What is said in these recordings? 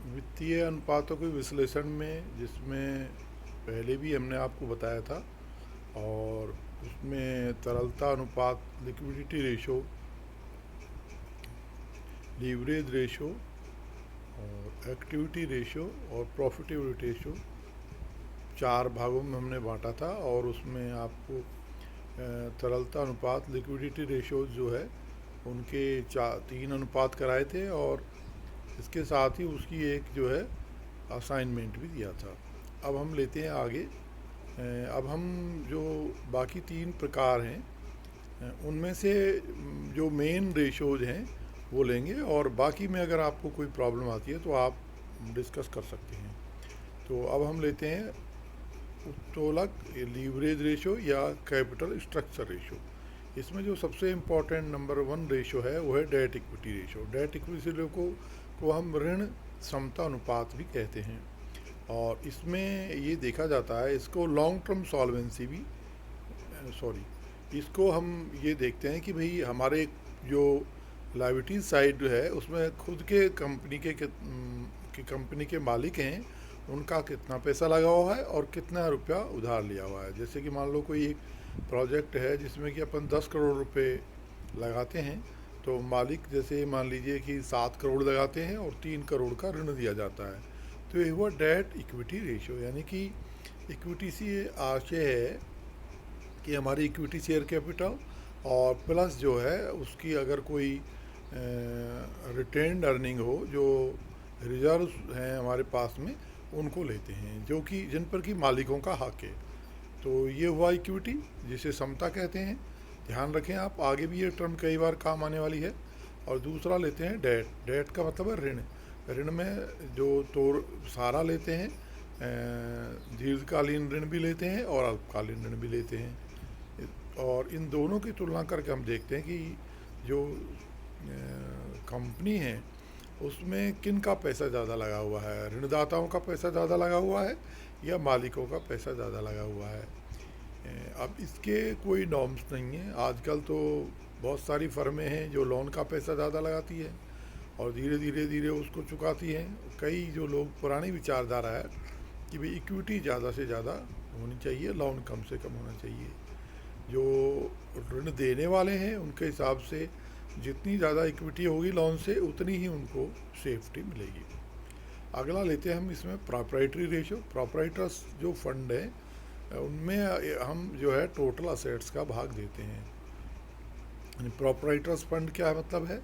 वित्तीय अनुपातों के विश्लेषण में, जिसमें पहले भी हमने आपको बताया था, और उसमें तरलता अनुपात, लिक्विडिटी रेशो, लीवरेज रेशो और एक्टिविटी रेशो और प्रॉफिटेबिलिटी रेशो, चार भागों में हमने बांटा था। और उसमें आपको तरलता अनुपात, लिक्विडिटी रेशो जो है उनके तीन अनुपात कराए थे, और इसके साथ ही उसकी एक जो है असाइनमेंट भी दिया था। अब हम लेते हैं आगे। अब हम जो बाकी तीन प्रकार हैं उनमें से जो मेन रेशोज हैं वो लेंगे, और बाकी में अगर आपको कोई प्रॉब्लम आती है तो आप डिस्कस कर सकते हैं। तो अब हम लेते हैं उत्तोलक लीवरेज रेशो या कैपिटल स्ट्रक्चर रेशो। इसमें जो सबसे इम्पोर्टेंट नंबर वन रेशो है वो है debt equity ratio. Debt equity ratio को हम ऋण क्षमता अनुपात भी कहते हैं, और इसमें ये देखा जाता है, इसको लॉन्ग टर्म सॉल्वेंसी भी, सॉरी, इसको हम ये देखते हैं कि भाई हमारे जो लाइबिलिटी साइड जो है उसमें खुद के कंपनी के मालिक हैं, उनका कितना पैसा लगा हुआ है और कितना रुपया उधार लिया हुआ है। जैसे कि मान लो कोई एक प्रोजेक्ट है जिसमें कि अपन 10 करोड़ रुपए लगाते हैं, तो मालिक जैसे मान लीजिए कि 7 करोड़ लगाते हैं और 3 करोड़ का ऋण दिया जाता है, तो ये हुआ डेट इक्विटी रेशियो। यानी कि इक्विटी से आशय है कि हमारी इक्विटी शेयर कैपिटल और प्लस जो है उसकी अगर कोई रिटेन्ड अर्निंग हो, जो रिजर्व हैं हमारे पास में, उनको लेते हैं, जो कि जिन पर कि मालिकों का हक है। तो ये हुआ इक्विटी, जिसे समता कहते हैं। ध्यान रखें आप, आगे भी ये टर्म कई बार काम आने वाली है। और दूसरा लेते हैं डेट। डेट का मतलब है ऋण। ऋण में जो तो सारा लेते हैं, दीर्घकालीन ऋण भी लेते हैं और अल्पकालीन ऋण भी लेते हैं। और इन दोनों की तुलना करके हम देखते हैं कि जो कंपनी है उसमें किन का पैसा ज़्यादा लगा हुआ है, ऋणदाताओं का पैसा ज़्यादा लगा हुआ है या मालिकों का पैसा ज़्यादा लगा हुआ है। अब इसके कोई नॉर्म्स नहीं है। आजकल तो बहुत सारी फर्में हैं जो लोन का पैसा ज़्यादा लगाती है और धीरे धीरे धीरे उसको चुकाती हैं। कई जो लोग पुरानी विचारधारा है कि भाई इक्विटी ज़्यादा से ज़्यादा होनी चाहिए, लोन कम से कम होना चाहिए। जो ऋण देने वाले हैं उनके हिसाब से जितनी ज़्यादा इक्विटी होगी लोन से, उतनी ही उनको सेफ्टी मिलेगी। अगला लेते हैं हम इसमें प्रॉपराइटरी रेशो। प्रॉपराइटर्स जो फंड है उनमें हम जो है टोटल असेट्स का भाग देते हैं। यानी प्रॉपराइटर्स फंड क्या मतलब है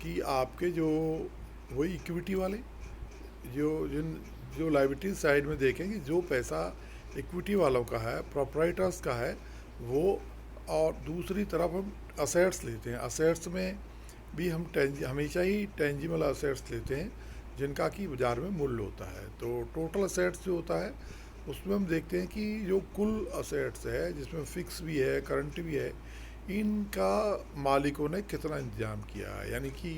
कि आपके जो वही इक्विटी वाले जो लाइबिलिटी साइड में देखेंगे, जो पैसा इक्विटी वालों का है, प्रॉपराइटर्स का है वो, और दूसरी तरफ हम असेट्स लेते हैं। असेट्स में भी हम हमेशा ही टेंजिबल असेट्स लेते हैं जिनका कि बाज़ार में मूल्य होता है। तो टोटल असेट्स जो होता है उसमें हम देखते हैं कि जो कुल असेट्स है, जिसमें फिक्स भी है, करंट भी है, इनका मालिकों ने कितना इंतजाम किया है। यानी कि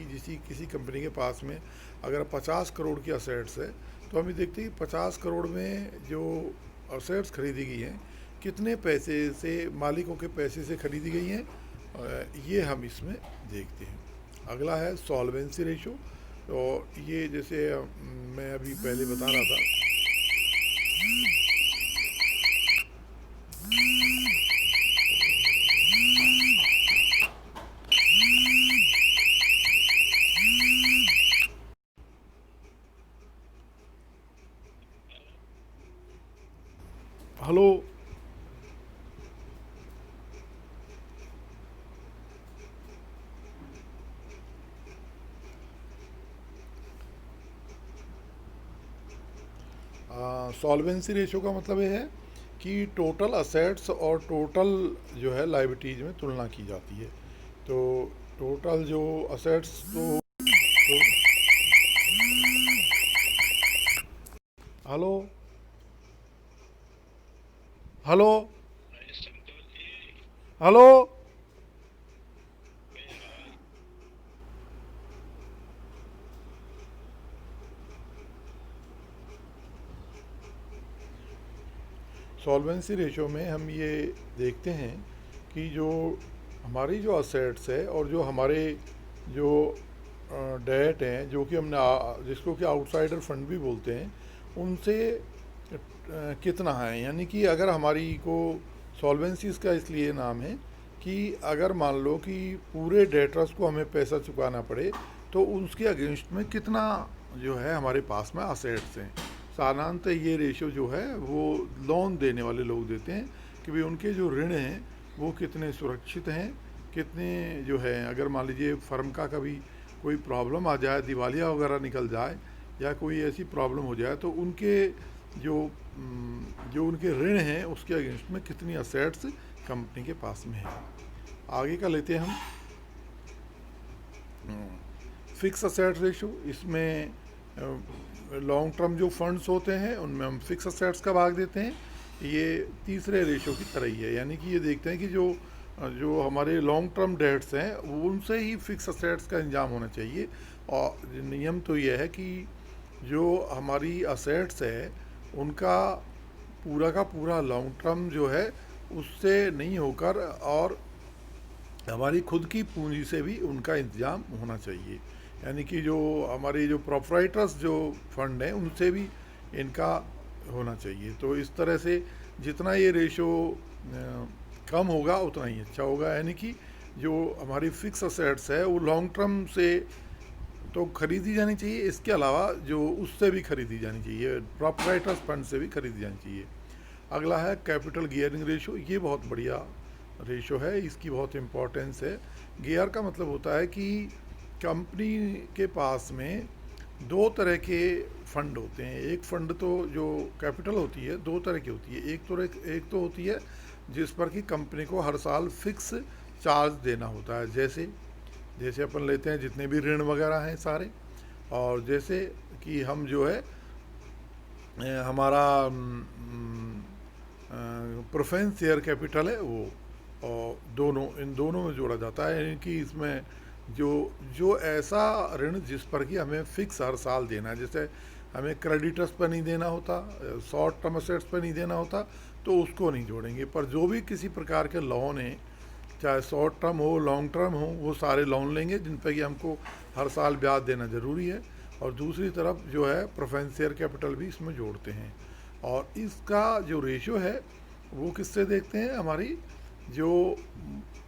किसी कंपनी के पास में अगर 50 करोड़ की असेट्स है, तो हम ये देखते हैं कि 50 करोड़ में जो असेट्स खरीदी गई हैं कितने पैसे से, मालिकों के पैसे से खरीदी गई हैं, ये हम इसमें देखते हैं। अगला है सॉल्वेंसी रेशो। तो ये जैसे मैं अभी पहले बता रहा था, हेलो, सॉल्वेंसी रेशो का मतलब ये है कि टोटल असेट्स और टोटल जो है लाइबिलिटीज में तुलना की जाती है। तो टोटल जो असेट्स तो hello, hello, hello, solvency ratio में हम ये देखते हैं कि जो हमारी जो असेट्स है और जो हमारे जो डेट हैं जो कि हमने जिसको कि आउटसाइडर फंड भी बोलते हैं, उनसे कितना है। यानी कि अगर हमारी को सॉल्वेंसी इसका इसलिए नाम है कि अगर मान लो कि पूरे डेटर्स को हमें पैसा चुकाना पड़े तो उसके अगेंस्ट में कितना जो है हमारे पास में असेट्स हैं। साधारणतः ये रेशो जो है वो लोन देने वाले लोग देते हैं कि भाई उनके जो ऋण हैं वो कितने सुरक्षित हैं, कितने जो है अगर मान लीजिए फर्म का कभी कोई प्रॉब्लम आ जाए, दिवालिया वगैरह निकल जाए या कोई ऐसी प्रॉब्लम हो जाए तो उनके जो जो उनके ऋण हैं उसके अगेंस्ट में कितनी असेट्स कंपनी के पास में है। आगे का लेते हैं हम फिक्स असेट रेशो। इसमें लॉन्ग टर्म जो फंड्स होते हैं उनमें हम फिक्स असेट्स का भाग देते हैं। ये तीसरे रेशो की तरह ही है, यानी कि ये देखते हैं कि जो जो हमारे लॉन्ग टर्म डेट्स हैं उनसे ही फिक्स असेट्स का इंतजाम होना चाहिए। और नियम तो ये है कि जो हमारी असेट्स है उनका पूरा का पूरा लॉन्ग टर्म जो है उससे नहीं होकर और हमारी खुद की पूंजी से भी उनका इंतजाम होना चाहिए। यानी कि जो हमारे जो प्रोप्राइटर्स जो फंड हैं उनसे भी इनका होना चाहिए। तो इस तरह से जितना ये रेशो कम होगा उतना ही अच्छा होगा। यानी कि जो हमारी फिक्स असेट्स है वो लॉन्ग टर्म से तो खरीदी जानी चाहिए, इसके अलावा जो उससे भी खरीदी जानी चाहिए, प्रोप्राइटर्स फंड से भी खरीदी जानी चाहिए। अगला है कैपिटल गियरिंग रेशो। ये बहुत बढ़िया रेशो है, इसकी बहुत इम्पोर्टेंस है। गियर का मतलब होता है कि कंपनी के पास में दो तरह के फंड होते हैं। एक फंड तो जो कैपिटल होती है दो तरह की होती है। एक तो होती है जिस पर कि कंपनी को हर साल फिक्स चार्ज देना होता है, जैसे अपन लेते हैं जितने भी ऋण वगैरह हैं सारे, और जैसे कि हम जो है हमारा प्रेफरेंस शेयर कैपिटल है वो, और इन दोनों में जोड़ा जाता है। यानी कि इसमें जो जो ऐसा ऋण जिस पर कि हमें फिक्स हर साल देना है, जैसे हमें क्रेडिटर्स पर नहीं देना होता, शॉर्ट टर्म असेट्स पर नहीं देना होता, तो उसको नहीं जोड़ेंगे। पर जो भी किसी प्रकार के लोन हैं, चाहे शॉर्ट टर्म हो लॉन्ग टर्म हो, वो सारे लोन लेंगे जिन पर कि हमको हर साल ब्याज देना ज़रूरी है। और दूसरी तरफ जो है प्रेफरेंस शेयर कैपिटल भी इसमें जोड़ते हैं। और इसका जो रेशो है वो किससे देखते हैं, हमारी जो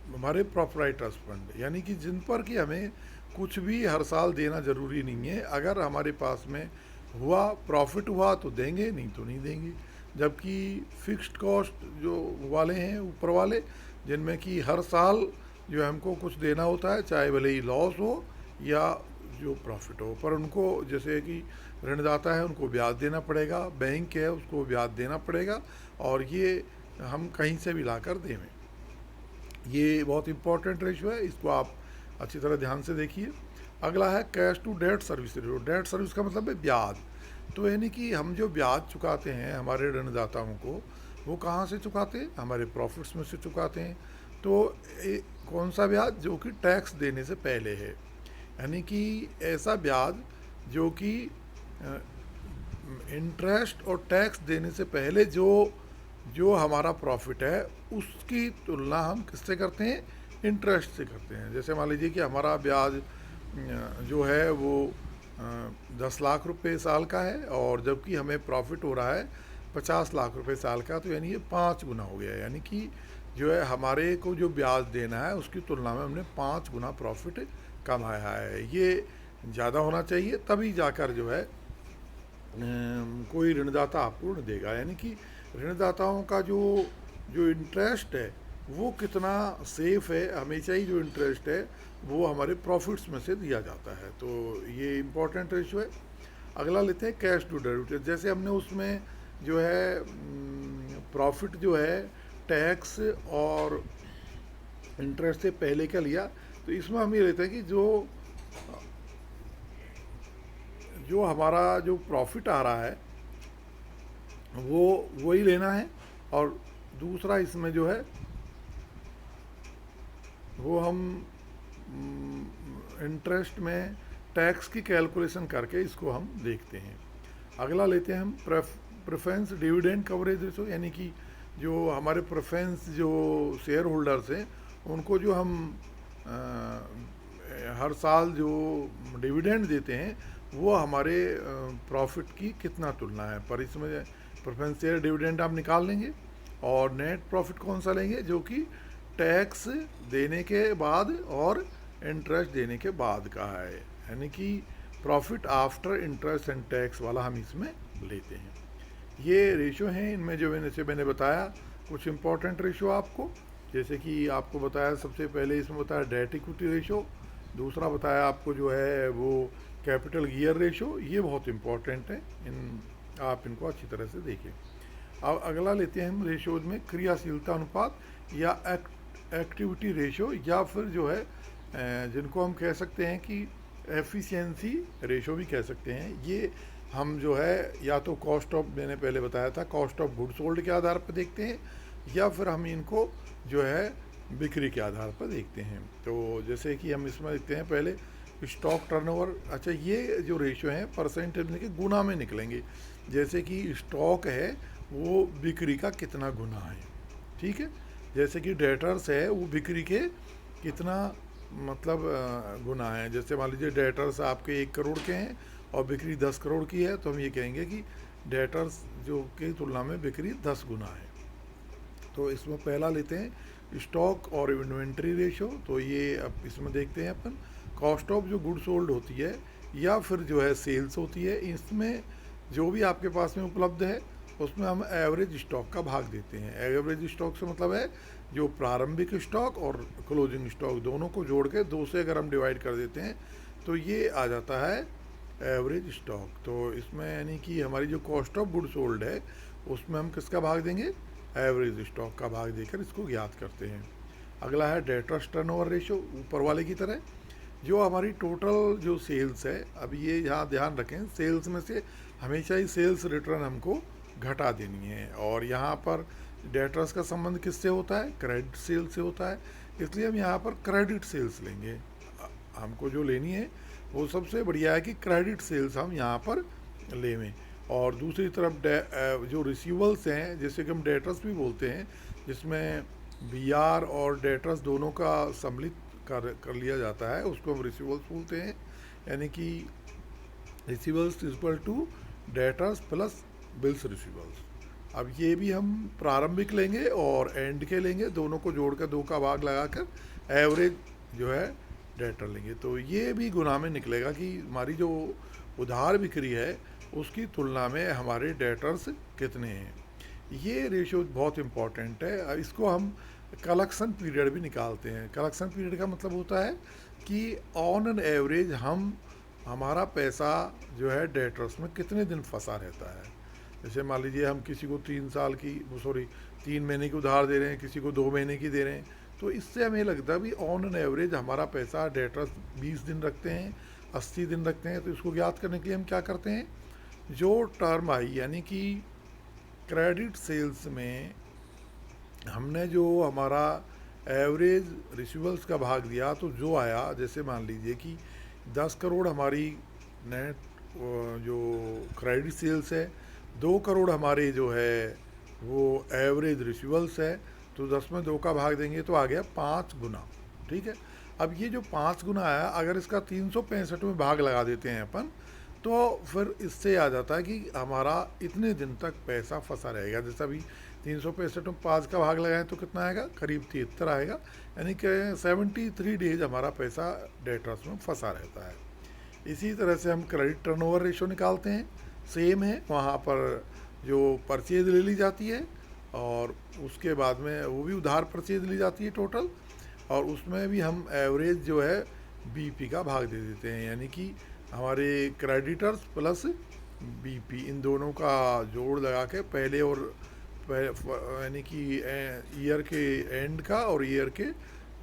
हमारे प्रोप्राइटर्स फंड, यानी कि जिन पर कि हमें कुछ भी हर साल देना ज़रूरी नहीं है। अगर हमारे पास में हुआ प्रॉफिट हुआ तो देंगे, नहीं तो नहीं देंगे। जबकि फिक्स्ड कॉस्ट जो वाले हैं ऊपर वाले, जिनमें कि हर साल जो हमको कुछ देना होता है, चाहे भले ही लॉस हो या जो प्रॉफिट हो, पर उनको जैसे कि ऋणदाता है उनको ब्याज देना पड़ेगा, बैंक है उसको ब्याज देना पड़ेगा, और ये हम कहीं से भी ला कर देवें। ये बहुत इंपॉर्टेंट रेशो है, इसको आप अच्छी तरह ध्यान से देखिए। अगला है cash to debt service ratio. Debt service का मतलब है ब्याज। तो यानी कि हम जो ब्याज चुकाते हैं हमारे ऋणदाताओं को, वो कहाँ से चुकाते हैं, हमारे प्रॉफिट्स में से चुकाते हैं। तो कौन सा ब्याज, जो कि टैक्स देने से पहले है। यानी कि ऐसा ब्याज जो कि इंटरेस्ट और टैक्स देने से पहले जो हमारा प्रॉफिट है उसकी तुलना हम किससे करते हैं, इंटरेस्ट से करते हैं। जैसे मान लीजिए कि हमारा ब्याज जो है वो 10 लाख रुपए साल का है, और जबकि हमें प्रॉफिट हो रहा है 50 लाख रुपए साल का, तो यानी ये 5 गुना हो गया। यानी कि जो है हमारे को जो ब्याज देना है उसकी तुलना में हमने 5 गुना प्रॉफिट कमाया है। ये ज़्यादा होना चाहिए, तभी जाकर जो है कोई ऋणदाता आपको ऋण देगा। यानी कि ऋणदाताओं का जो जो इंटरेस्ट है वो कितना सेफ है, हमेशा ही जो इंटरेस्ट है वो हमारे प्रॉफिट्स में से दिया जाता है। तो ये इम्पोर्टेंट रेशो है। अगला लेते हैं कैश टू डेट। जैसे हमने उसमें जो है प्रॉफिट जो है टैक्स और इंटरेस्ट से पहले का लिया, तो इसमें हम ये लेते हैं कि जो हमारा जो प्रॉफिट आ रहा है वो वही लेना है, और दूसरा इसमें जो है वो हम इंटरेस्ट में टैक्स की कैलकुलेशन करके इसको हम देखते हैं। अगला लेते हैं हम प्रेफरेंस डिविडेंड कवरेज रेशो। यानी कि जो हमारे प्रेफरेंस जो शेयर होल्डर्स हैं उनको जो हम हर साल जो डिविडेंड देते हैं वो हमारे प्रॉफिट की कितना तुलना है, पर इसमें प्रेफरेंस शेयर डिविडेंड आप निकाल लेंगे और नेट प्रॉफिट कौन सा लेंगे जो कि टैक्स देने के बाद और इंटरेस्ट देने के बाद का है, यानी कि profit after interest and tax वाला हम इसमें लेते हैं। ये रेशो हैं, इनमें जो मैंने बताया कुछ इंपॉर्टेंट रेशो आपको, जैसे कि आपको बताया सबसे पहले इसमें बताया डेट इक्विटी रेशो, दूसरा बताया आपको जो है वो कैपिटल गियर रेशो, ये बहुत इंपॉर्टेंट है, आप इनको अच्छी तरह से देखें। अब अगला लेते हैं हम रेशोज में क्रियाशीलता अनुपात या एक्टिविटी रेशो, या फिर जो है जिनको हम कह सकते हैं कि एफिशिएंसी रेशो भी कह सकते हैं। ये हम जो है या तो कॉस्ट ऑफ, मैंने पहले बताया था, कॉस्ट ऑफ गुड सोल्ड के आधार पर देखते हैं, या फिर हम इनको जो है बिक्री के आधार पर देखते हैं। तो जैसे कि हम इसमें देखते हैं पहले स्टॉक टर्नओवर। अच्छा, ये जो रेशो हैं परसेंटेज के गुना में निकलेंगे, जैसे कि स्टॉक है वो बिक्री का कितना गुना है, ठीक है। जैसे कि डेटर्स है वो बिक्री के कितना मतलब गुना है। जैसे मान लीजिए डेटर्स आपके 1 करोड़ के हैं और बिक्री 10 करोड़ की है, तो हम ये कहेंगे कि डेटर्स जो की तुलना में बिक्री 10 गुना है। तो इसमें पहला लेते हैं स्टॉक और इन्वेंट्री रेशो। तो ये अब इसमें देखते हैं अपन कॉस्ट ऑफ जो गुड सोल्ड होती है या फिर जो है सेल्स होती है, इसमें जो भी आपके पास में उपलब्ध है उसमें हम एवरेज स्टॉक का भाग देते हैं। एवरेज स्टॉक से मतलब है जो प्रारंभिक स्टॉक और क्लोजिंग स्टॉक दोनों को जोड़ के 2 से अगर हम डिवाइड कर देते हैं तो ये आ जाता है एवरेज स्टॉक। तो इसमें यानी कि हमारी जो कॉस्ट ऑफ गुड सोल्ड है उसमें हम किसका भाग देंगे, एवरेज स्टॉक का भाग देकर इसको ज्ञात करते हैं। अगला है डेटर्स टर्नओवर रेशो, ऊपर वाले की तरह। जो हमारी टोटल जो सेल्स है, अब ये यहाँ ध्यान रखें, सेल्स में से हमेशा ही सेल्स रिटर्न हमको घटा देनी है, और यहाँ पर डेटर्स का संबंध किससे होता है, क्रेडिट सेल्स से होता है, इसलिए हम यहाँ पर क्रेडिट सेल्स लेंगे। हमको जो लेनी है वो सबसे बढ़िया है कि क्रेडिट सेल्स हम यहाँ पर लेवें। और दूसरी तरफ जो रिसीवल्स हैं, जैसे कि हम डेटर्स भी बोलते हैं, जिसमें बीआर और डेटर्स दोनों का सम्मिलित कर लिया जाता है, उसको हम रिसीवल्स बोलते हैं। यानी कि receivables equal to debtors plus bills receivables. अब ये भी हम प्रारंभिक लेंगे और एंड के लेंगे, दोनों को जोड़कर 2 का भाग लगाकर एवरेज जो है डेटर लेंगे। तो ये भी गुना में निकलेगा कि हमारी जो उधार बिक्री है उसकी तुलना में हमारे डेटर्स कितने हैं। ये रेशो बहुत इम्पॉर्टेंट है। इसको हम कलेक्शन पीरियड भी निकालते हैं। कलेक्शन पीरियड का मतलब होता है कि ऑन एन एवरेज हमारा पैसा जो है डेटर्स में कितने दिन फंसा रहता है। जैसे मान लीजिए हम किसी को 3 महीने की उधार दे रहे हैं, किसी को 2 महीने की दे रहे हैं, तो इससे हमें लगता है भी ऑन एन एवरेज हमारा पैसा डेटर्स 20 दिन रखते हैं, 80 दिन रखते हैं। तो इसको ज्ञात करने के लिए हम क्या करते हैं, जो टर्म आई यानी कि क्रेडिट सेल्स में हमने जो हमारा एवरेज रिसीवल्स का भाग दिया, तो जो आया, जैसे मान लीजिए कि 10 करोड़ हमारी नेट जो क्रेडिट सेल्स है, 2 करोड़ हमारे जो है वो एवरेज रिसीवल्स है, तो 10 में 2 का भाग देंगे तो आ गया 5 गुना, ठीक है। अब ये जो 5 गुना आया, अगर इसका 365 में भाग लगा देते हैं अपन, तो फिर इससे आ जाता है कि हमारा इतने दिन तक पैसा फंसा रहेगा। जैसा अभी 365 में 5 का भाग लगाएं तो कितना आएगा, करीब 73 आएगा, यानी कि 73 डेज हमारा पैसा डेटर्स में फंसा रहता है। इसी तरह से हम क्रेडिट टर्नओवर रेशो निकालते हैं, सेम है, वहाँ पर जो परचेज ले ली जाती है और उसके बाद में वो भी उधार परचेज ली जाती है टोटल, और उसमें भी हम एवरेज जो है बीपी का भाग दे देते हैं, यानी कि हमारे क्रेडिटर्स प्लस बीपी इन दोनों का जोड़ लगा के पहले और यानी कि ईयर के एंड का और ईयर के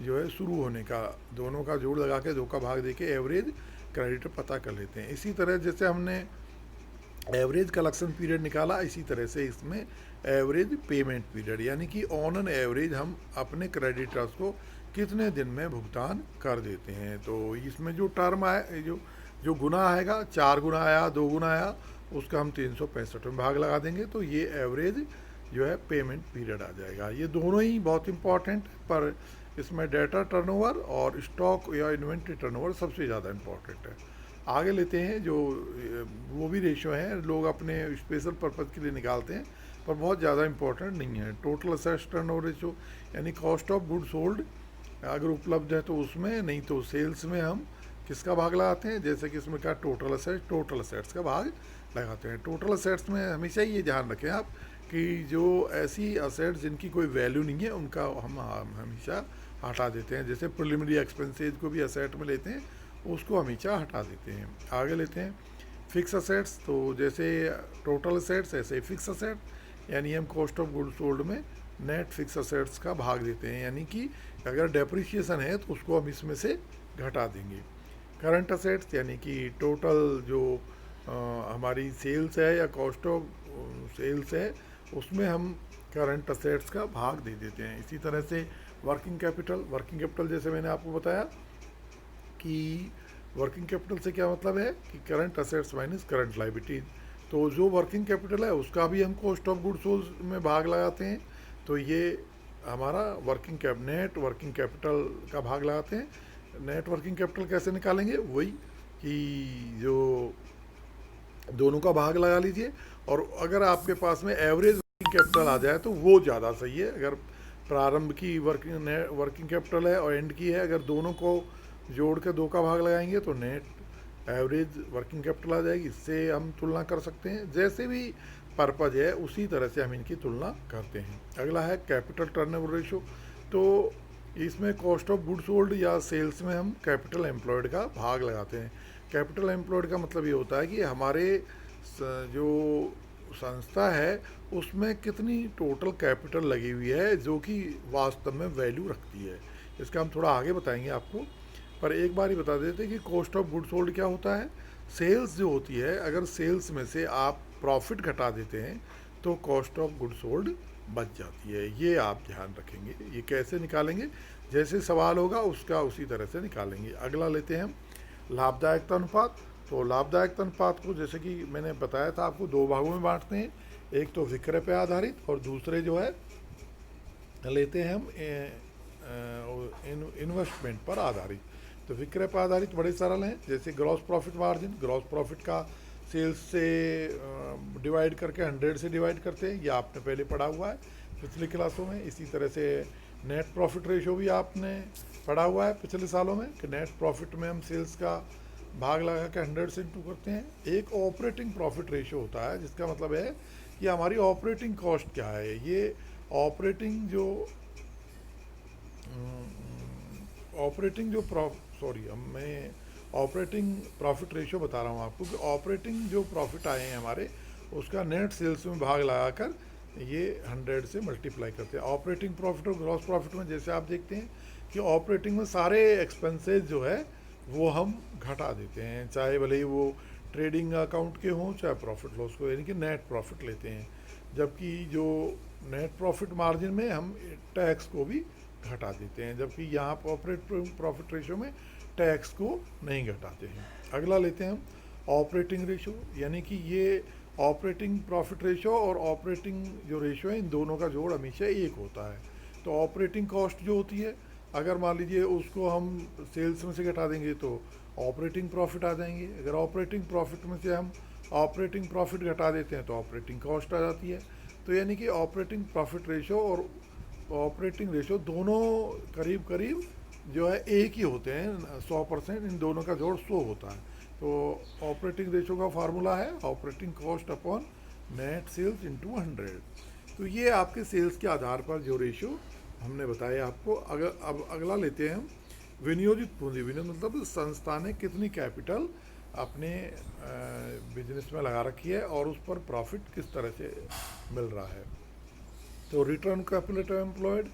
जो है शुरू होने का, दोनों का जोड़ लगा के 2 का भाग दे के एवरेज क्रेडिटर पता कर लेते हैं। इसी तरह जैसे हमने एवरेज कलेक्शन पीरियड निकाला, इसी तरह से इसमें एवरेज पेमेंट पीरियड, यानी कि ऑन एन एवरेज हम अपने क्रेडिटर्स को कितने दिन में भुगतान कर देते हैं। तो इसमें जो टर्म आए, जो गुना आएगा, 4 गुना आया, 2 गुना आया, उसका हम 365 में भाग लगा देंगे, तो ये एवरेज जो है पेमेंट पीरियड आ जाएगा। ये दोनों ही बहुत इंपॉर्टेंट, पर इसमें डेटा टर्नओवर और स्टॉक या इन्वेंट्री टर्नओवर सबसे ज़्यादा इम्पोर्टेंट है। आगे लेते हैं जो वो भी रेशियो हैं लोग अपने स्पेशल पर्पज़ के लिए निकालते हैं, पर बहुत ज़्यादा इम्पोर्टेंट नहीं है। टोटल असेट्स टर्नओवर रेशियो यानी कॉस्ट ऑफ गुड सोल्ड अगर उपलब्ध है तो उसमें, नहीं तो सेल्स में हम किसका भाग लगाते हैं, जैसे कि इसमें क्या टोटल असेट्स का भाग लगाते हैं। टोटल असेट्स में हमेशा ये ध्यान रखें आप कि जो ऐसी असेट्स जिनकी कोई वैल्यू नहीं है उनका हम हमेशा हटा देते हैं। जैसे प्रिलिमिनरी एक्सपेंसेज को भी असेट में लेते हैं, उसको हमेशा हटा देते हैं। आगे लेते हैं फिक्स असेट्स, तो जैसे टोटल असेट्स ऐसे फिक्स असेट यानी हम कॉस्ट ऑफ गुड सोल्ड में नेट फिक्स असेट्स का भाग देते हैं, यानी कि अगर डेप्रिसिएशन है तो उसको हम इसमें से घटा देंगे। करंट असेट्स यानी कि टोटल जो हमारी सेल्स है या कॉस्ट ऑफ सेल्स है उसमें हम करंट असेट्स का भाग दे देते हैं। इसी तरह से वर्किंग कैपिटल जैसे मैंने आपको बताया कि वर्किंग कैपिटल से क्या मतलब है कि current assets minus current liabilities. तो जो वर्किंग कैपिटल है उसका भी हम कॉस्ट ऑफ गुड सोल्ड में भाग लगाते हैं, तो ये हमारा नेट वर्किंग कैपिटल का भाग लगाते हैं। नेट वर्किंग कैपिटल कैसे निकालेंगे, वही कि जो दोनों का भाग लगा लीजिए, और अगर आपके पास में एवरेज वर्किंग कैपिटल आ जाए तो वो ज़्यादा सही है। अगर प्रारंभ की वर्किंग कैपिटल है और एंड की है, अगर दोनों को जोड़ के दो का भाग लगाएंगे तो नेट एवरेज वर्किंग कैपिटल आ जाएगी। इससे हम तुलना कर सकते हैं, जैसे भी पर्पज है उसी तरह से हम इनकी तुलना करते हैं। अगला है कैपिटल टर्नओवर रेशो, तो इसमें कॉस्ट ऑफ गुड सोल्ड या सेल्स में हम कैपिटल एम्प्लॉयड का भाग लगाते हैं। कैपिटल एम्प्लॉयड का मतलब ये होता है कि हमारे जो संस्था है उसमें कितनी टोटल कैपिटल लगी हुई है जो कि वास्तव में वैल्यू रखती है। इसका हम थोड़ा आगे बताएंगे आपको, पर एक बार ही बता देते हैं कि कॉस्ट ऑफ गुड सोल्ड क्या होता है। सेल्स जो होती है, अगर सेल्स में से आप प्रॉफिट घटा देते हैं तो कॉस्ट ऑफ गुड सोल्ड बच जाती है। ये आप ध्यान रखेंगे। ये कैसे निकालेंगे, जैसे सवाल होगा उसका उसी तरह से निकालेंगे। अगला लेते हैं हम लाभदायकता अनुपात। तो लाभदायकता अनुपात को जैसे कि मैंने बताया था आपको दो भागों में बांटते हैं, एक तो विक्रय पे आधारित और दूसरे जो है लेते हैं हम इन्वेस्टमेंट पर आधारित। तो विक्रय पर आधारित बड़े सरल हैं, जैसे gross profit margin, gross profit का सेल्स से डिवाइड करके 100 से डिवाइड करते हैं, ये आपने पहले पढ़ा हुआ है पिछली क्लासों में। इसी तरह से नेट प्रॉफिट रेशो भी आपने पढ़ा हुआ है पिछले सालों में कि नेट प्रॉफिट में हम सेल्स का भाग लगा के 100 से इंटू करते हैं। एक ऑपरेटिंग प्रॉफिट रेशो होता है जिसका मतलब है कि हमारी ऑपरेटिंग कॉस्ट क्या है। ये ऑपरेटिंग जो मैं ऑपरेटिंग प्रॉफिट रेशो बता रहा हूँ आपको कि ऑपरेटिंग जो प्रॉफिट आए हैं हमारे उसका नेट सेल्स में भाग लगाकर ये 100 से मल्टीप्लाई करते हैं। ऑपरेटिंग प्रॉफिट और ग्रॉस प्रॉफिट में जैसे आप देखते हैं कि ऑपरेटिंग में सारे एक्सपेंसेस जो है वो हम घटा देते हैं, चाहे भले ही वो ट्रेडिंग अकाउंट के हों चाहे प्रॉफिट लॉस को, यानी कि नेट प्रॉफिट लेते हैं। जबकि जो नेट प्रॉफिट मार्जिन में हम टैक्स को भी घटा देते हैं, जबकि यहाँ पर ऑपरेटिंग प्रॉफिट रेशो में टैक्स को नहीं घटाते हैं। अगला लेते हैं हम ऑपरेटिंग रेशो, यानी कि ये ऑपरेटिंग प्रॉफिट रेशो और ऑपरेटिंग जो रेशो है इन दोनों का जोड़ हमेशा एक होता है। तो ऑपरेटिंग कॉस्ट जो होती है, अगर मान लीजिए उसको हम सेल्स में से घटा देंगे तो ऑपरेटिंग प्रॉफिट आ जाएंगे। अगर ऑपरेटिंग प्रॉफिट में से हम ऑपरेटिंग प्रॉफिट घटा देते हैं तो ऑपरेटिंग कॉस्ट आ जाती है। तो यानी कि ऑपरेटिंग प्रॉफिट रेशो और ऑपरेटिंग रेशो दोनों करीब करीब जो है एक ही होते हैं, 100%। इन दोनों का जोड़ 100 होता है। तो ऑपरेटिंग रेशो का फार्मूला है operating cost upon net sales into 100। तो ये आपके सेल्स के आधार पर जो रेशो हमने बताया आपको। अब अगला लेते हैं हम विनियोजित पूंजी। विनियोजित मतलब संस्था ने कितनी कैपिटल अपने बिजनेस में लगा रखी है और उस पर प्रॉफिट किस तरह से मिल रहा है। तो रिटर्न कैपिटल एम्प्लॉयड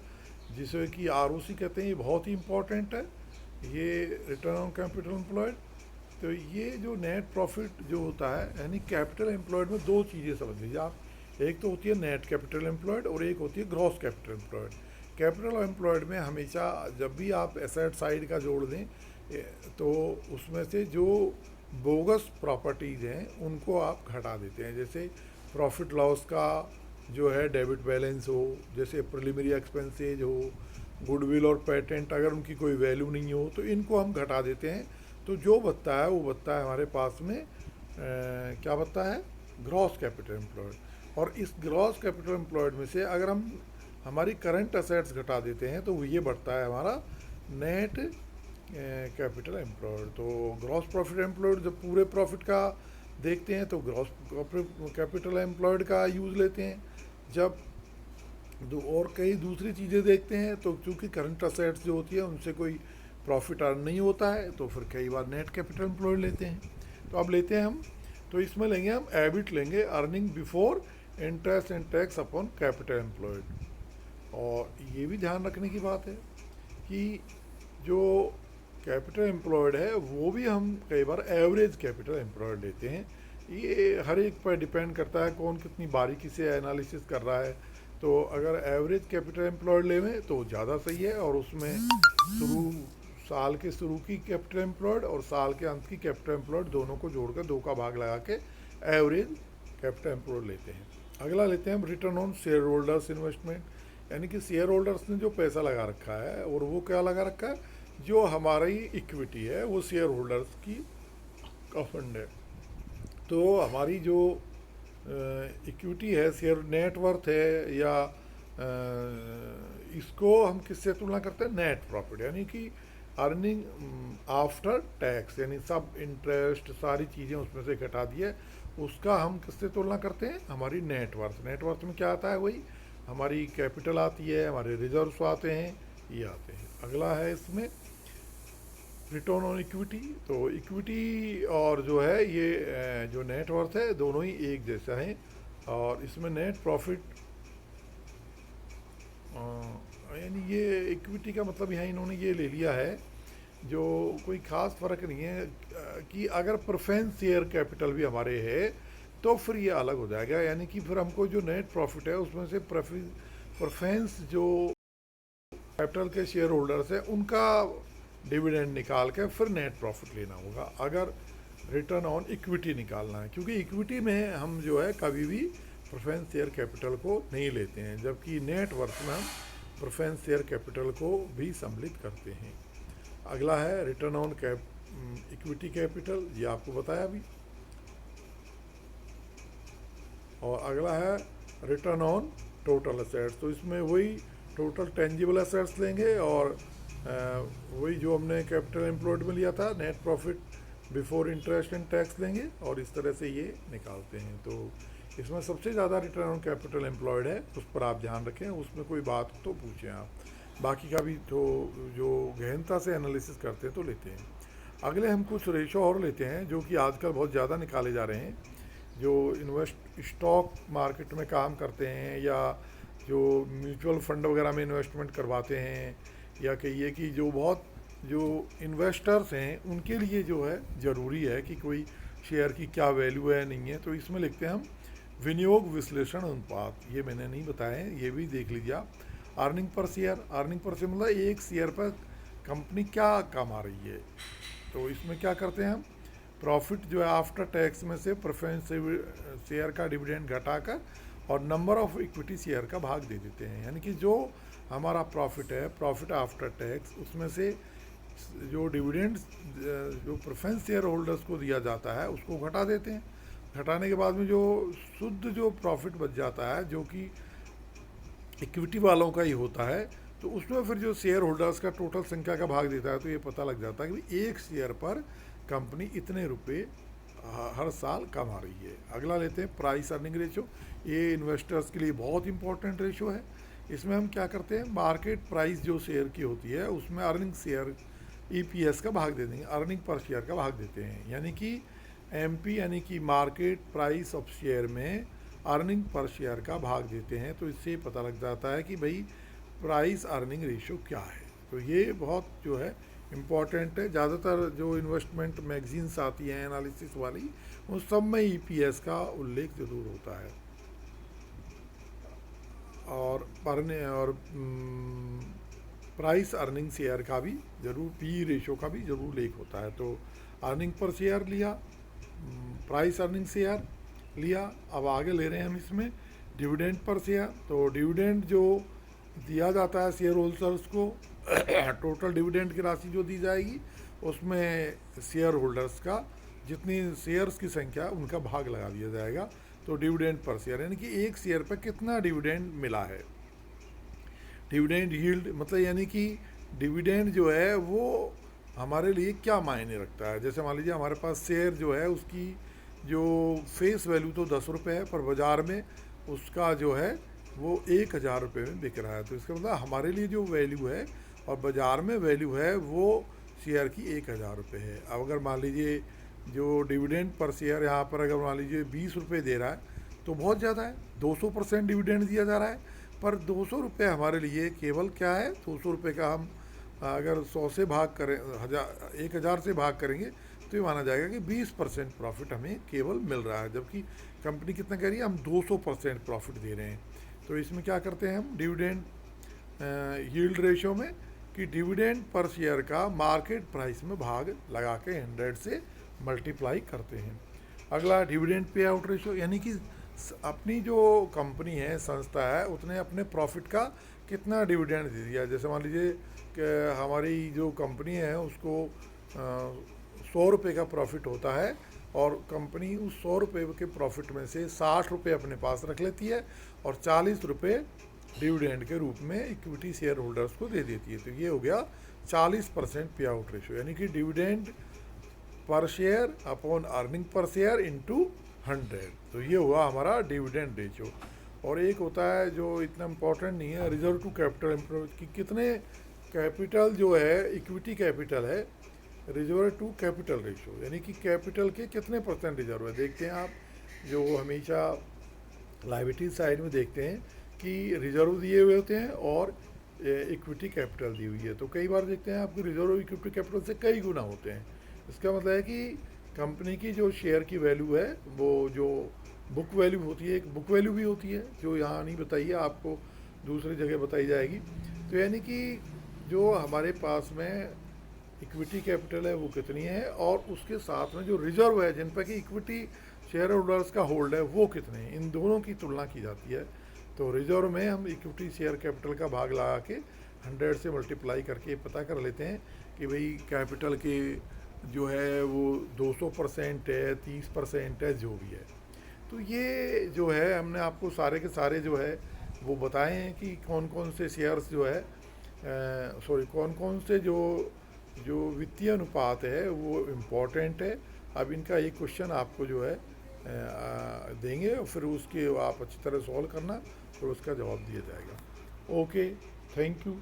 जिसे कि ROC कहते हैं, ये बहुत ही इम्पॉर्टेंट है, ये रिटर्न ऑन कैपिटल एम्प्लॉयड। तो ये जो नेट प्रॉफिट जो होता है, यानी कैपिटल एम्प्लॉयड में दो चीज़ें समझ लीजिए आप, एक तो होती है नेट कैपिटल एम्प्लॉयड और एक होती है gross capital employed. Capital employed में हमेशा जब भी आप एसेट साइड का जोड़ दें तो उसमें से जो बोगस प्रॉपर्टीज़ हैं उनको आप घटा देते हैं। जैसे प्रॉफिट लॉस का जो है डेबिट बैलेंस हो, जैसे प्रिलिमिनरी एक्सपेंसेज हो, गुडविल और पेटेंट अगर उनकी कोई वैल्यू नहीं हो तो इनको हम घटा देते हैं। तो जो बचता है वो बचता है हमारे पास में क्या बचता है, ग्रॉस कैपिटल एम्प्लॉयड। और इस ग्रॉस कैपिटल एम्प्लॉयड में से अगर हम हमारी करंट असेट्स घटा देते हैं तो ये बढ़ता है हमारा नेट कैपिटल एम्प्लॉयड। तो ग्रॉस प्रॉफिट एम्प्लॉयड जब पूरे प्रॉफिट का देखते हैं तो ग्रॉस कैपिटल एम्प्लॉयड का यूज़ लेते हैं। जब और कई दूसरी चीज़ें देखते हैं तो चूँकि करंट असेट्स जो होती है उनसे कोई प्रॉफिट अर्न नहीं होता है तो फिर कई बार नेट कैपिटल एम्प्लॉयड लेते हैं। तो अब लेते हैं हम, तो इसमें लेंगे हम एबिट लेंगे, earning before interest and tax upon capital employed. और ये भी ध्यान रखने की बात है कि जो कैपिटल एम्प्लॉयड है वो भी हम कई बार एवरेज कैपिटल एम्प्लॉयड लेते हैं। ये हर एक पर डिपेंड करता है कौन कितनी बारीकी से एनालिसिस कर रहा है। तो अगर एवरेज कैपिटल एम्प्लॉयड लेवें तो ज़्यादा सही है, और उसमें साल के शुरू की कैपिटल एम्प्लॉयड और साल के अंत की कैपिटल एम्प्लॉयड दोनों को जोड़कर 2 का भाग लगा के एवरेज कैपिटल एम्प्लॉयड लेते हैं। अगला लेते हैं हम return on share holders investment, यानी कि शेयर होल्डर्स ने जो पैसा लगा रखा है, और वो क्या लगा रखा है, जो हमारी इक्विटी है वो शेयर होल्डर्स की का फंड है। तो हमारी जो इक्विटी है, शेयर नेटवर्थ है, या इसको हम किससे तुलना करते हैं, नेट प्रॉफिट, यानी कि अर्निंग आफ्टर टैक्स, यानी सब इंटरेस्ट सारी चीज़ें उसमें से घटा दिए, उसका हम किससे तुलना करते हैं, हमारी नेटवर्थ। नेटवर्थ में क्या आता है, वही हमारी कैपिटल आती है, हमारे रिजर्व्स आते हैं, ये आते हैं। अगला है इसमें रिटर्न ऑन इक्विटी। तो इक्विटी और जो है ये जो नेटवर्थ है दोनों ही एक जैसा है, और इसमें नेट प्रॉफिट यानी ये इक्विटी का मतलब यहाँ इन्होंने ये ले लिया है, जो कोई ख़ास फ़र्क नहीं है कि अगर प्रेफरेंस शेयर कैपिटल भी हमारे है तो फिर ये अलग हो जाएगा, यानी कि फिर हमको जो नेट प्रॉफिट है उसमें से प्रेफरेंस जो कैपिटल के शेयर होल्डर्स है उनका डिविडेंड निकाल के फिर नेट प्रॉफिट लेना होगा अगर रिटर्न ऑन इक्विटी निकालना है, क्योंकि इक्विटी में हम जो है कभी भी प्रेफरेंस शेयर कैपिटल को नहीं लेते हैं, जबकि नेट वर्थ में हम प्रेफरेंस शेयर कैपिटल को भी सम्मिलित करते हैं। अगला है रिटर्न ऑन इक्विटी कैपिटल, ये आपको बताया अभी। और अगला है रिटर्न ऑन टोटल असेट्स, तो इसमें वही टोटल टेंजिबल असेट्स लेंगे और वही जो हमने कैपिटल एम्प्लॉयड में लिया था, net profit before interest and tax लेंगे और इस तरह से ये निकालते हैं। तो इसमें सबसे ज़्यादा रिटर्न ऑन कैपिटल एम्प्लॉयड है, उस पर आप ध्यान रखें, उसमें कोई बात तो पूछें आप, बाकी का भी तो जो गहनता से एनालिसिस करते हैं तो लेते हैं। अगले हम कुछ रेशो और लेते हैं जो कि आजकल बहुत ज़्यादा निकाले जा रहे हैं, जो स्टॉक मार्केट में काम करते हैं या जो म्यूचुअल फंड वगैरह में इन्वेस्टमेंट करवाते हैं, या कहिए कि जो इन्वेस्टर्स हैं उनके लिए जो है ज़रूरी है कि कोई शेयर की क्या वैल्यू है नहीं है। तो इसमें लिखते हैं हम विनियोग विश्लेषण अनुपात, ये मैंने नहीं बताए हैं, ये भी देख लीजिए आप। Earning per share, earning per share मतलब एक शेयर पर कंपनी क्या कमा रही है। तो इसमें क्या करते हैं हम, प्रॉफिट जो है आफ्टर टैक्स में से प्रेफरेंस शेयर का डिविडेंड घटाकर और नंबर ऑफ इक्विटी शेयर का भाग दे देते हैं, यानी कि जो हमारा प्रॉफिट है, प्रॉफिट आफ्टर टैक्स, उसमें से जो डिविडेंड जो प्रेफरेंस शेयर होल्डर्स को दिया जाता है उसको घटा देते हैं। घटाने के बाद में जो शुद्ध जो प्रॉफिट बच जाता है, जो कि इक्विटी वालों का ही होता है, तो उसमें फिर जो शेयर होल्डर्स का टोटल संख्या का भाग देता है, तो ये पता लग जाता है कि एक शेयर पर कंपनी इतने रुपए हर साल कमा रही है। अगला लेते हैं प्राइस अर्निंग रेशो, ये इन्वेस्टर्स के लिए बहुत इंपॉर्टेंट रेशो है। इसमें हम क्या करते हैं, मार्केट प्राइस जो शेयर की होती है उसमें अर्निंग शेयर EPS का भाग दे देंगे, अर्निंग पर शेयर का भाग देते हैं, यानी कि MP यानी कि मार्केट प्राइस ऑफ शेयर में अर्निंग पर शेयर का भाग देते हैं। तो इससे पता लग जाता है कि भाई प्राइस अर्निंग रेशो क्या है। तो ये बहुत जो है इम्पॉर्टेंट है, ज़्यादातर जो इन्वेस्टमेंट मैगजीन्स आती हैं एनालिसिस वाली, उन सब में EPS का उल्लेख ज़रूर होता है, और प्राइस अर्निंग शेयर का भी ज़रूर, PE रेशो का भी ज़रूर उल्लेख होता है। तो अर्निंग पर शेयर लिया, प्राइस अर्निंग शेयर लिया, अब आगे ले रहे हैं हम इसमें डिविडेंड पर शेयर। तो डिविडेंड जो दिया जाता है शेयर होल्डर्स को। टोटल डिविडेंड की राशि जो दी जाएगी उसमें शेयर होल्डर्स का जितनी शेयर्स की संख्या उनका भाग लगा दिया जाएगा। तो डिविडेंड पर शेयर यानी कि एक शेयर पर कितना डिविडेंड मिला है। डिविडेंड यील्ड मतलब यानी कि डिविडेंड जो है वो हमारे लिए क्या मायने रखता है। जैसे मान लीजिए हमारे पास शेयर जो है उसकी जो फेस वैल्यू तो 10 रुपये है, पर बाज़ार में उसका जो है वो 1,000 रुपये में बिक रहा है। तो इसका मतलब हमारे लिए जो वैल्यू है और बाज़ार में वैल्यू है वो शेयर की 1,000 रुपये है। अब अगर मान लीजिए जो डिविडेंड पर शेयर यहाँ पर अगर मान लीजिए 20 रुपये दे रहा है तो बहुत ज़्यादा है, 200% डिविडेंड दिया जा रहा है। पर 200 रुपये हमारे लिए केवल क्या है, 200 रुपये का हम अगर 100 से भाग करें, 1,000 से भाग करेंगे तो ये माना जाएगा कि 20% प्रॉफिट हमें केवल मिल रहा है, जबकि कंपनी कितना कह रही है, हम 200% प्रॉफिट दे रहे हैं। तो इसमें क्या करते हैं हम डिविडेंड यील्ड रेशो में कि डिविडेंड पर शेयर का मार्केट प्राइस में भाग लगा के 100 से मल्टीप्लाई करते हैं। अगला डिविडेंड पे आउट रेशो यानी कि अपनी जो कंपनी है, संस्था है, उसने अपने प्रॉफिट का कितना डिविडेंड दे दिया। जैसे मान लीजिए कि हमारी जो कंपनी है उसको 100 रुपये का प्रॉफिट होता है और कंपनी उस 100 रुपये के प्रॉफिट में से 60 रुपये अपने पास रख लेती है और 40 रुपये डिविडेंड के रूप में इक्विटी शेयर होल्डर्स को दे देती है। तो ये हो गया 40% पे आउट रेशो यानी कि dividend per share upon earning per share into 100। तो ये हुआ हमारा डिविडेंड रेशो। और एक होता है जो इतना इम्पोर्टेंट नहीं है, रिजर्व टू कैपिटल इम्प्रूव कि कितने कैपिटल जो है इक्विटी कैपिटल है, रिजर्व टू कैपिटल रेशो यानी कि कैपिटल के कितने % रिजर्व है। देखते हैं आप जो हमेशा लायबिलिटी साइड में देखते हैं कि रिजर्व दिए हुए होते हैं और इक्विटी कैपिटल दी हुई है। तो कई बार देखते हैं आपको रिजर्व इक्विटी कैपिटल से कई गुना होते हैं। इसका मतलब है कि कंपनी की जो शेयर की वैल्यू है वो जो बुक वैल्यू होती है, एक बुक वैल्यू भी होती है जो यहाँ नहीं बताई है, आपको दूसरी जगह बताई जाएगी। तो यानी कि जो हमारे पास में इक्विटी कैपिटल है वो कितनी है और उसके साथ में जो रिजर्व है जिन पर कि इक्विटी शेयर होल्डर्स का होल्ड है वो कितने हैं, इन दोनों की तुलना की जाती है। तो रिजर्व में हम इक्विटी शेयर कैपिटल का भाग लगा के 100 से मल्टीप्लाई करके पता कर लेते हैं कि भाई कैपिटल के जो है वो 200% है, 30% है, जो भी है। तो ये जो है हमने आपको सारे के सारे जो है वो बताए हैं कि कौन कौन से शेयर्स जो है कौन कौन से जो वित्तीय अनुपात है वो इम्पोर्टेंट है। अब इनका एक क्वेश्चन आपको जो है देंगे और फिर उसके आप अच्छी तरह सॉल्व करना, फिर उसका जवाब दिया जाएगा। Okay, thank you.